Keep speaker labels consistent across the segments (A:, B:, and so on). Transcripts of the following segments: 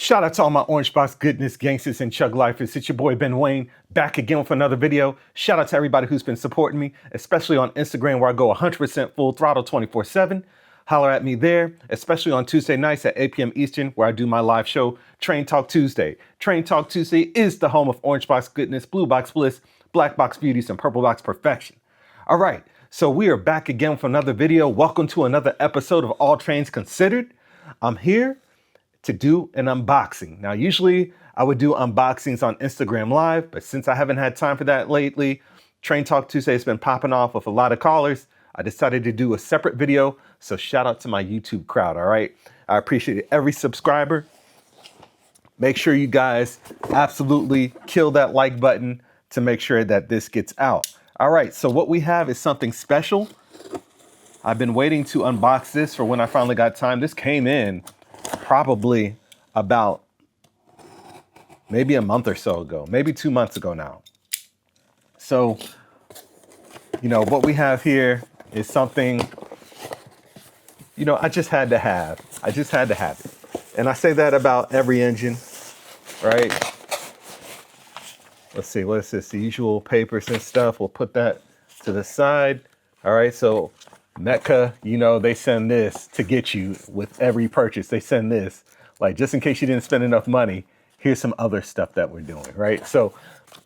A: Shout out to all my Orange Box goodness, Gangstas, and Chugg lifers. It's your boy Ben Wayne, back again with another video. Shout out to everybody who's been supporting me, especially on Instagram where I go 100% full throttle 24/7. Holler at me there, especially on Tuesday nights at 8 p.m. Eastern where I do my live show, Train Talk Tuesday. Train Talk Tuesday is the home of Orange Box goodness, Blue Box bliss, Black Box beauties, and Purple Box perfection. All right, so we are back again with another video. Welcome to another episode of All Trains Considered. I'm here to do an unboxing. Now, usually I would do unboxings on Instagram Live, but since I haven't had time for that lately, Train Talk Tuesday has been popping off with a lot of callers. I decided to do a separate video, so shout out to my YouTube crowd, all right? I appreciate every subscriber. Make sure you guys absolutely kill that like button to make sure that this gets out. All right, so what we have is something special. I've been waiting to unbox this for when I finally got time. This came in probably about maybe a month or so ago, maybe 2 months ago now. So, you know, what we have here is something, you know, I just had to have. I just had to have it. And I say that about every engine, right? Let's see, what is this? The usual papers and stuff. We'll put that to the side. All right, so METCA, you know, they send this to get you with every purchase. They send this, like, just in case you didn't spend enough money, here's some other stuff that we're doing, right? So,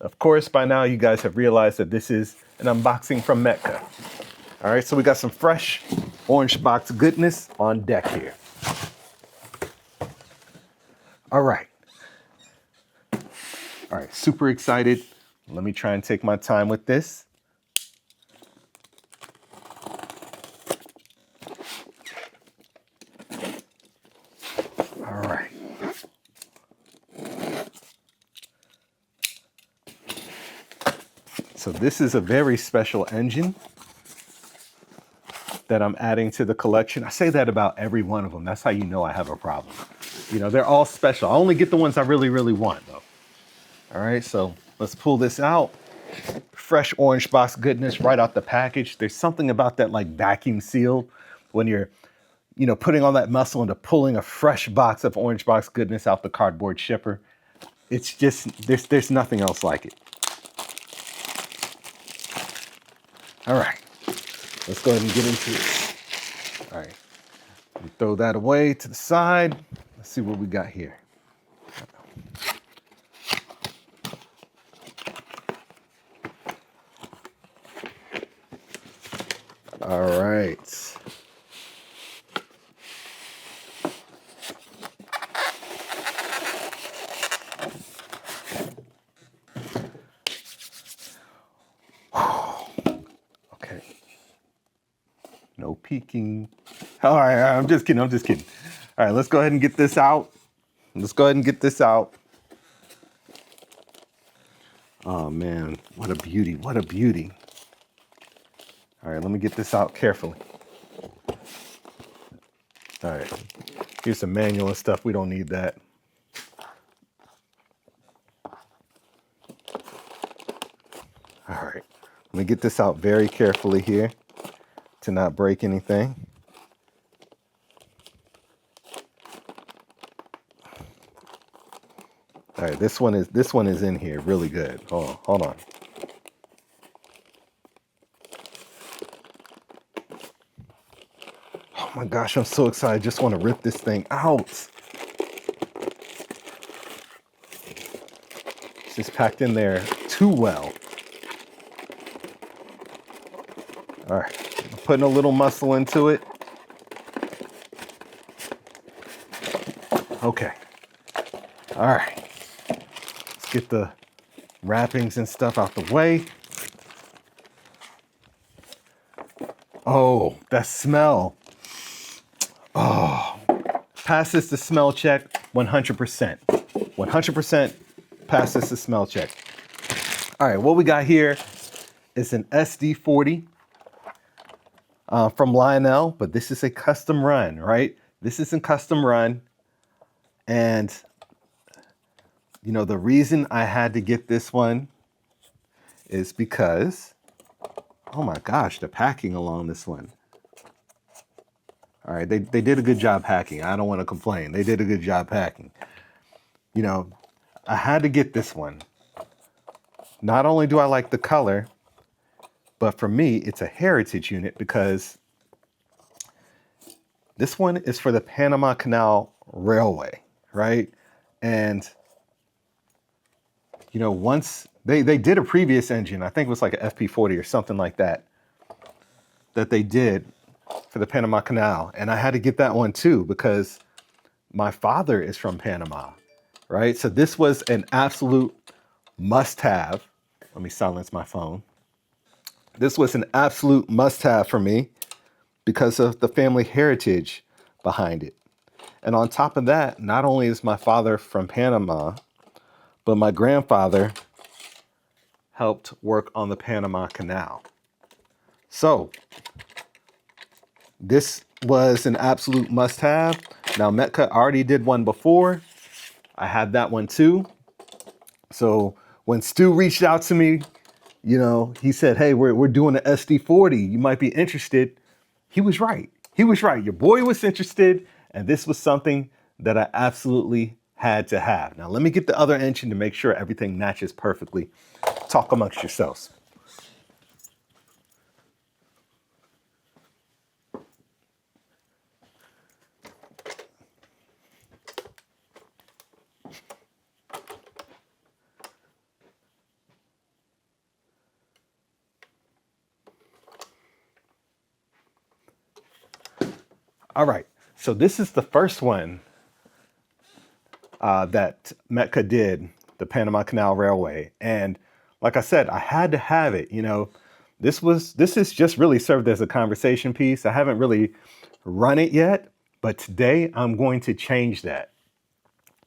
A: of course, by now you guys have realized that this is an unboxing from METCA. All right, so we got some fresh Orange Box goodness on deck here. All right. All right, super excited. Let me try and take my time with this. All right. So this is a very special engine that I'm adding to the collection. I say that about every one of them. That's how you know I have a problem. You know, they're all special. I only get the ones I really, really want, though. All right, so let's pull this out. Fresh Orange Box goodness right out the package. There's something about that, like, vacuum seal when you're, you know, putting all that muscle into pulling a fresh box of Orange Box goodness out the cardboard shipper. It's just, there's nothing else like it. All right, let's go ahead and get into it. All right, we throw that away to the side. Let's see what we got here. All right. Okay. No peeking. All right, I'm just kidding. I'm just kidding. All right, let's go ahead and get this out. Let's go ahead and get this out. Oh, man. What a beauty. What a beauty. All right, let me get this out carefully. All right, here's some manual and stuff. We don't need that. All right, let me get this out very carefully here to not break anything. All right, this one is in here really good. Hold on. Oh my gosh, I'm so excited. I just want to rip this thing out. It's just packed in there too well. All right, I'm putting a little muscle into it. Okay. All right. Let's get the wrappings and stuff out the way. Oh, that smell. Oh, passes the smell check 100%. 100% passes the smell check. All right, what we got here is an SD40 from Lionel, but this is a custom run, right? This is a custom run. And, you know, the reason I had to get this one is because, oh my gosh, the packing along this one. All right, they did a good job hacking. I don't want to complain. They did a good job hacking. you know, I had to get this one. Not only do I like the color, but for me, it's a heritage unit because this one is for the Panama Canal Railway, right? And, you know, once they did a previous engine, I think it was like an FP40 or something like that they did for the Panama Canal. And I had to get that one too because my father is from Panama, right? So this was an absolute must-have. Let me silence my phone. This was an absolute must-have for me because of the family heritage behind it. And on top of that, not only is my father from Panama, but my grandfather helped work on the Panama Canal. So this was an absolute must-have. Now, METCA already did one before. I had that one too. So when Stu reached out to me, you know, he said, hey, we're doing an SD40. You might be interested. He was right. He was right. Your boy was interested. And this was something that I absolutely had to have. Now, let me get the other engine to make sure everything matches perfectly. Talk amongst yourselves. All right, so this is the first one that METCA did, the Panama Canal Railway. And like I said, I had to have it. You know, this is just really served as a conversation piece. I haven't really run it yet, but today I'm going to change that.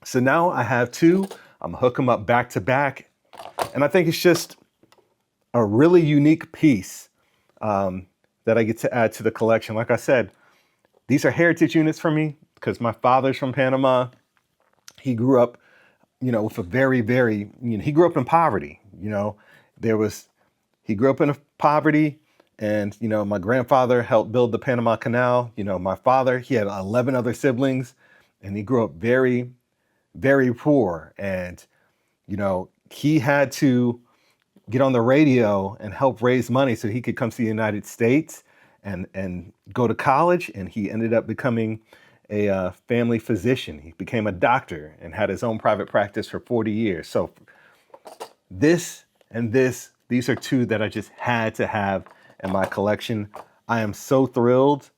A: So now I have two. I'm hook them up back to back. And I think it's just a really unique piece that I get to add to the collection. Like I said, these are heritage units for me because my father's from Panama. He grew up, you know, with a very, very, you know, he grew up in poverty. You know, he grew up in poverty and, you know, my grandfather helped build the Panama Canal. You know, my father, he had 11 other siblings and he grew up very, very poor. And, you know, he had to get on the radio and help raise money so he could come to the United States and go to college. And he ended up becoming a family physician. He became a doctor and had his own private practice for 40 years. So this and this, these are two that I just had to have in my collection. I am so thrilled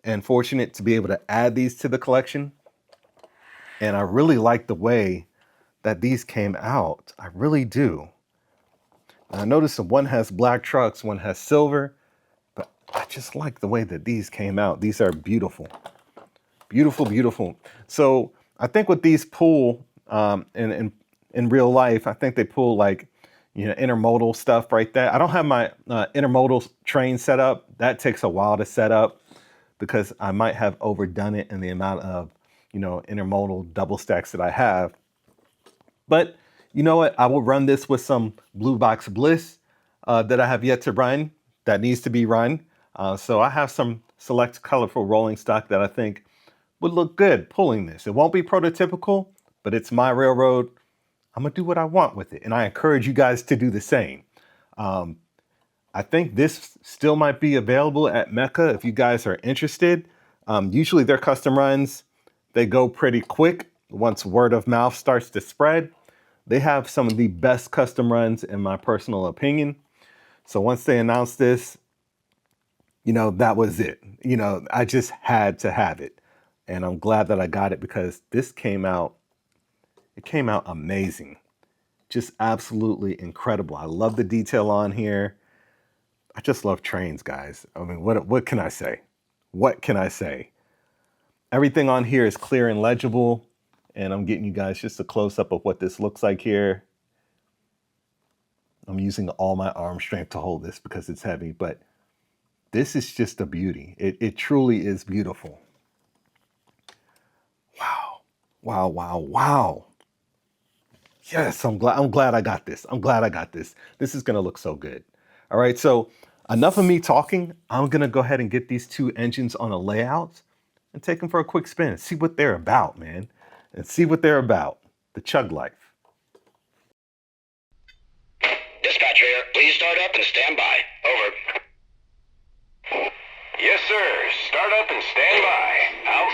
A: and fortunate to be able to add these to the collection. And I really like the way that these came out. I really do. And I noticed that one has black trucks, one has silver, but I just like the way that these came out. These are beautiful, beautiful, beautiful. So I think what these pull in real life, I think they pull like, you know, intermodal stuff right there. I don't have my intermodal train set up. That takes a while to set up because I might have overdone it in the amount of, you know, intermodal double stacks that I have. But you know what? I will run this with some Blue Box Bliss that I have yet to run that needs to be run. So I have some select colorful rolling stock that I think would look good pulling this. It won't be prototypical, but it's my railroad. I'm going to do what I want with it. And I encourage you guys to do the same. I think this still might be available at METCA if you guys are interested. Usually their custom runs, they go pretty quick once word of mouth starts to spread. They have some of the best custom runs in my personal opinion. So once they announced this, you know, that was it. You know, I just had to have it. And I'm glad that I got it because this came out, it came out amazing. Just absolutely incredible. I love the detail on here. I just love trains, guys. I mean, what can I say? What can I say? Everything on here is clear and legible. And I'm getting you guys just a close-up of what this looks like here. I'm using all my arm strength to hold this because it's heavy, but this is just a beauty. It truly is beautiful. Wow, wow, wow, wow. Yes, I'm glad I got this. I'm glad I got this. This is gonna look so good. All right, so enough of me talking. I'm gonna go ahead and get these two engines on a layout and take them for a quick spin and see what they're about, man. And see what they're about. the Chugg life.
B: Dispatch here. Please start up and stand by. Over.
C: Yes, sir. Start up and stand by. Out.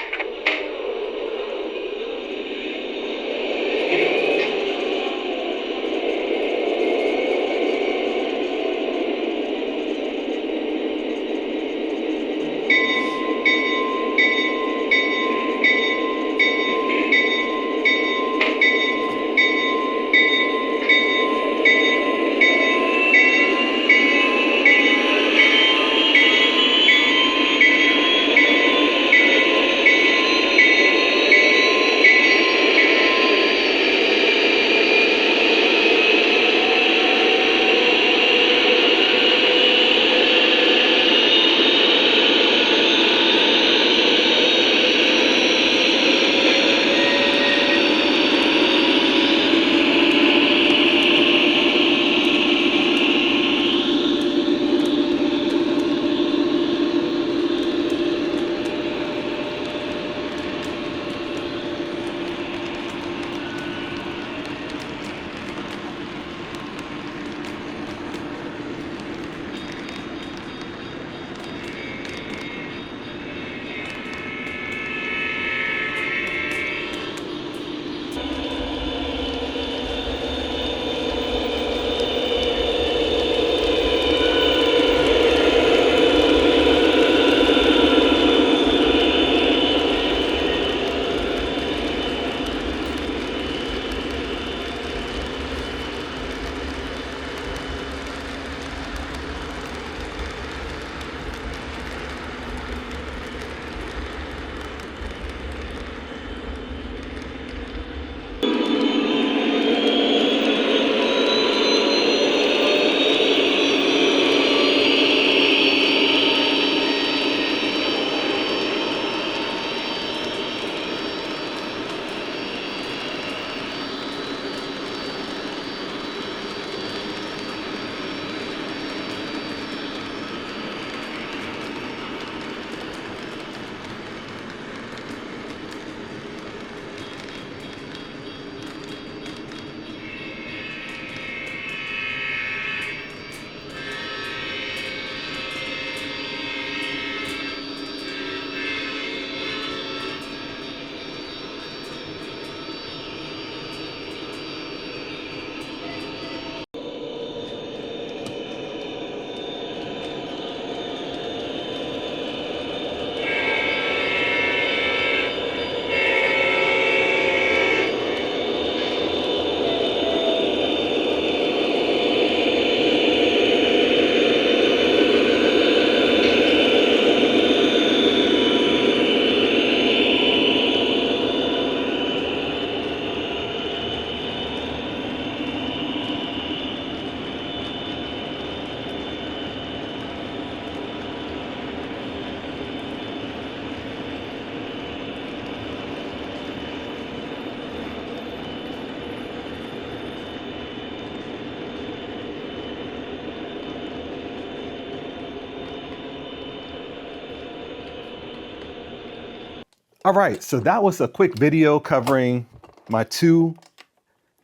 A: All right, so that was a quick video covering my 2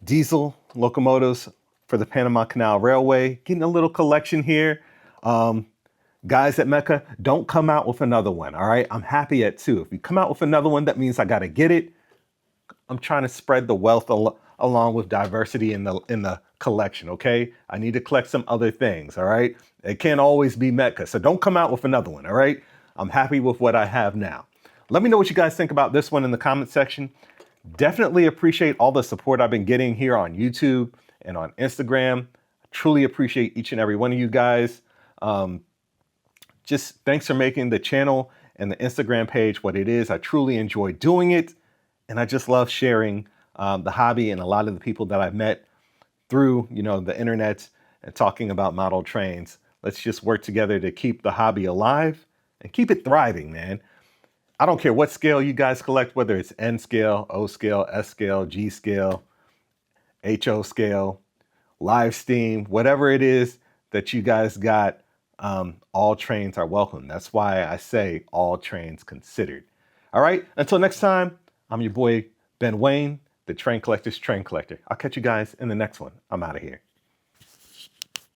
A: diesel locomotives for the Panama Canal Railway. Getting a little collection here. Guys at METCA, don't come out with another one, all right? I'm happy at 2. If you come out with another one, that means I got to get it. I'm trying to spread the wealth along with diversity in the collection, okay? I need to collect some other things, all right? It can't always be METCA, so don't come out with another one, all right? I'm happy with what I have now. Let me know what you guys think about this one in the comment section. Definitely appreciate all the support I've been getting here on YouTube and on Instagram. I truly appreciate each and every one of you guys. Just thanks for making the channel and the Instagram page what it is. I truly enjoy doing it. And I just love sharing the hobby and a lot of the people that I've met through, the internet and talking about model trains. Let's just work together to keep the hobby alive and keep it thriving, man. I don't care what scale you guys collect, whether it's N scale, O scale, S scale, G scale, HO scale, live steam, whatever it is that you guys got, all trains are welcome. That's why I say all trains considered. All right, until next time, I'm your boy, Ben Wayne. the train collector's train collector. I'll catch you guys in the next one. I'm out of here.